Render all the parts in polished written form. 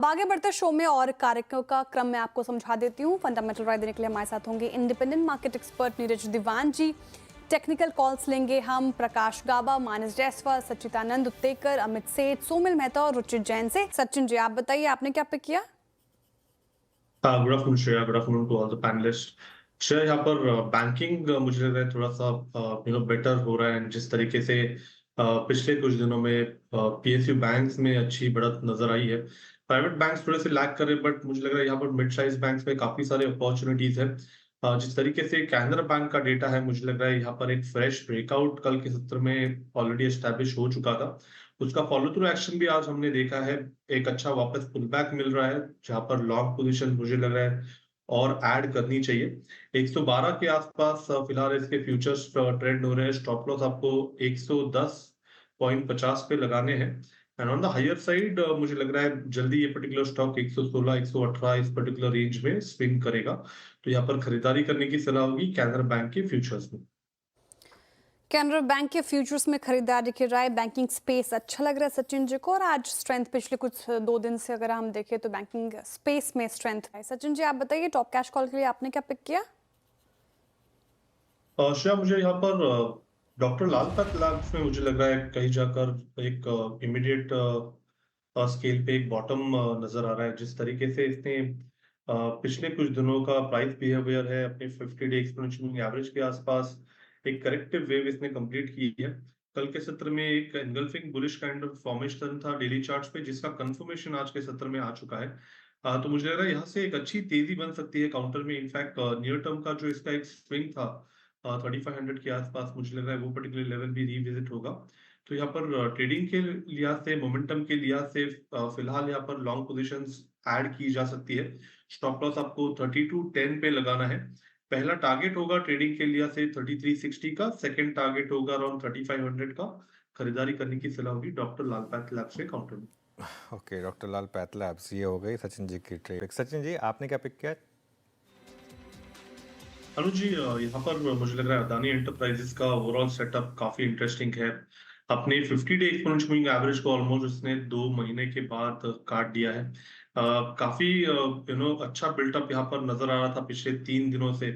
अब आगे बढ़ते शो में और कार्यक्रमों का क्रम मैं आपको समझा देती हूँ। फंडामेंटल राय देने के लिए हमारे साथ होंगे इंडिपेंडेंट मार्केट एक्सपर्ट नीरज दीवान जी। टेक्निकल कॉल्स लेंगे हम प्रकाश गाबा, मानस जायसवाल, सच्चिदानंद उत्तेकर, अमित सेठ, सोमिल मेहता और रुचित जैन से। सचिन जी, आप बताइए आपने क्या पिक किया? Good afternoon Shreya, good afternoon to all the panelist. Shreya, यहाँ पर बैंकिंग मुझे लग रहा है थोड़ा सा बेटर हो रहा है। जिस तरीके से पिछले कुछ दिनों में पीएसयू बैंक्स में अच्छी बढ़त नजर आई है। प्राइवेट बैंक्स थोड़े से लैग कर रहे हैं, बट मुझे लग रहा है यहाँ पर मिड साइज बैंक्स में काफी सारे अपॉर्चुनिटीज है। जिस तरीके से कैनरा बैंक का डेटा है, मुझे लग रहा है यहाँ पर एक फ्रेश ब्रेकआउट कल के सत्र में ऑलरेडी एस्टैब्लिश हो चुका था। उसका फॉलो थ्रू एक्शन भी आज हमने देखा है। एक अच्छा वापस पुल बैक मिल रहा है, जहां पर लॉन्ग पोजीशन मुझे लग रहा है और ऐड करनी चाहिए। 112 के आसपास फिलहाल इसके फ्यूचर्स ट्रेंड हो रहे हैं। स्टॉप लॉस आपको 110.50 पे लगाने हैं। And on the higher side मुझे लग रहा है जल्दी ये पर्टिकुलर स्टॉक 116 118 इस पर्टिकुलर रेंज में स्विंग करेगा। तो यहाँ पर खरीदारी करने की सलाह होगी कैनरा बैंक के फ्यूचर्स में। कैनरा बैंक के फ्यूचर्स में खरीदारी की राय। बैंकिंग स्पेस अच्छा लग रहा है सचिन जी को, और आज स्ट्रेंथ पिछले कुछ 2 दिन से अगर हम देखें तो बैंकिंग स्पेस में स्ट्रेंथ है। सचिन जी, आप बताइए टॉप कैश कॉल के लिए आपने क्या पिक किया? श्रेया, मुझे यहाँ पर डॉक्टर लाल पैथ लैब्स में मुझे लग रहा है कहीं जाकर एक इमीडिएट स्केल पे एक बॉटम नजर आ रहा है। जिस तरीके से इसने पिछले कुछ दिनों का प्राइस बिहेवियर है, अपने 50 डे एक्सपोनेंशियल मूविंग एवरेज के आसपास एक करेक्टिव वेव इसने कंप्लीट की है। कल के सत्र में एक engulfing bullish kind of formation था डेली चार्ट्स पे, जिसका कंफर्मेशन आज के सत्र में आ चुका है। तो मुझे लग रहा है यहाँ से एक अच्छी तेजी बन सकती है काउंटर में। इनफैक्ट नियर टर्म का जो इसका एक स्विंग था 3500 के आसपास, मुझे लग रहा है वो पर्टिकुलर लेवल भी रिविजिट होगा। तो यहाँ पर ट्रेडिंग के लिहाज से, मोमेंटम के लिहाज से फिलहाल यहाँ पर लॉन्ग पोजीशंस ऐड की जा सकती है। स्टॉप लॉस आपको 3210 पे लगाना है। पहला टारगेट होगा ट्रेडिंग के लिहाज से 3360 का, सेकंड टारगेट होगा अराउंड 3500 का। खरीदारी करने की सलाह होगी डॉक्टर लाल पैथ लैब्स के काउंटर में। ओके, डॉक्टर लाल पैथ लैब्स, ये हो गई सचिन जी की ट्रेड। सचिन जी, आपने क्या पिक किया? अनुज जी, यहाँ पर मुझे लग रहा है अदानी एंटरप्राइजेस का ओवरऑल सेटअप काफी इंटरेस्टिंग है। अपने 50 डे एक्सपोनेंशियल मूविंग एवरेज को ऑलमोस्ट उसने 2 महीने के बाद काट दिया है। काफी अच्छा बिल्टअप यहाँ पर नजर आ रहा था पिछले 3 दिनों से।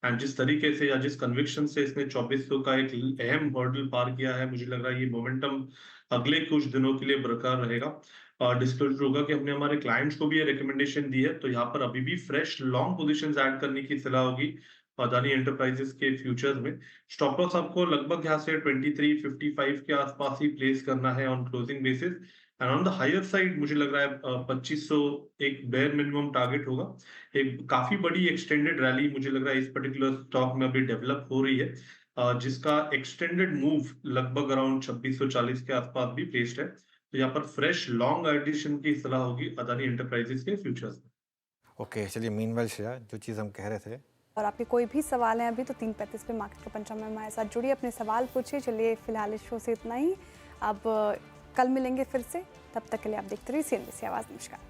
एंड जिस तरीके से या जिस कन्विक्शन से इसने 2400 का एक अहम हर्डल पार किया है, मुझे लग रहा है ये मोमेंटम अगले कुछ दिनों के लिए बरकरार रहेगा। डिस्क्लोजर होगा कि हमने हमारे क्लाइंट्स को भी ये रिकमेंडेशन दी है, तो यहाँ पर अभी भी फ्रेश लॉन्ग पोजीशंस ऐड करने की सलाह होगी अदानी एंटरप्राइजेस के फ्यूचर्स में। स्टॉप लॉस आपको लगभग यहाँ से 2355 के आसपास ही प्लेस करना है on closing basis. And on the higher side मुझे लग रहा है 2500 एक बेयर मिनिमम टारगेट होगा। एक काफी बड़ी एक्सटेंडेड रैली मुझे लग रहा है इस पर्टिकुलर स्टॉक में अभी डेवलप हो रही है, जिसका एक्सटेंडेड मूव लगभग अराउंड 2640 के आसपास भी प्लेस्ड है। तो यहाँ पर फ्रेश लॉन्ग एडिशन की सलाह होगी अदानी एंटरप्राइजेस के फ्यूचर्स में। ओके, चलिए, मीनवाइल श्रेया, जो चीज़ हम कह रहे थे, और आपके कोई भी सवाल हैं अभी तो 3:35 पे मार्केट का पंचा में हमारे साथ जुड़िए, अपने सवाल पूछिए। चलिए फिलहाल इस शो से इतना ही। अब कल मिलेंगे फिर से, तब तक के लिए आप देखते रहिए CNBC आवाज़। नमस्कार।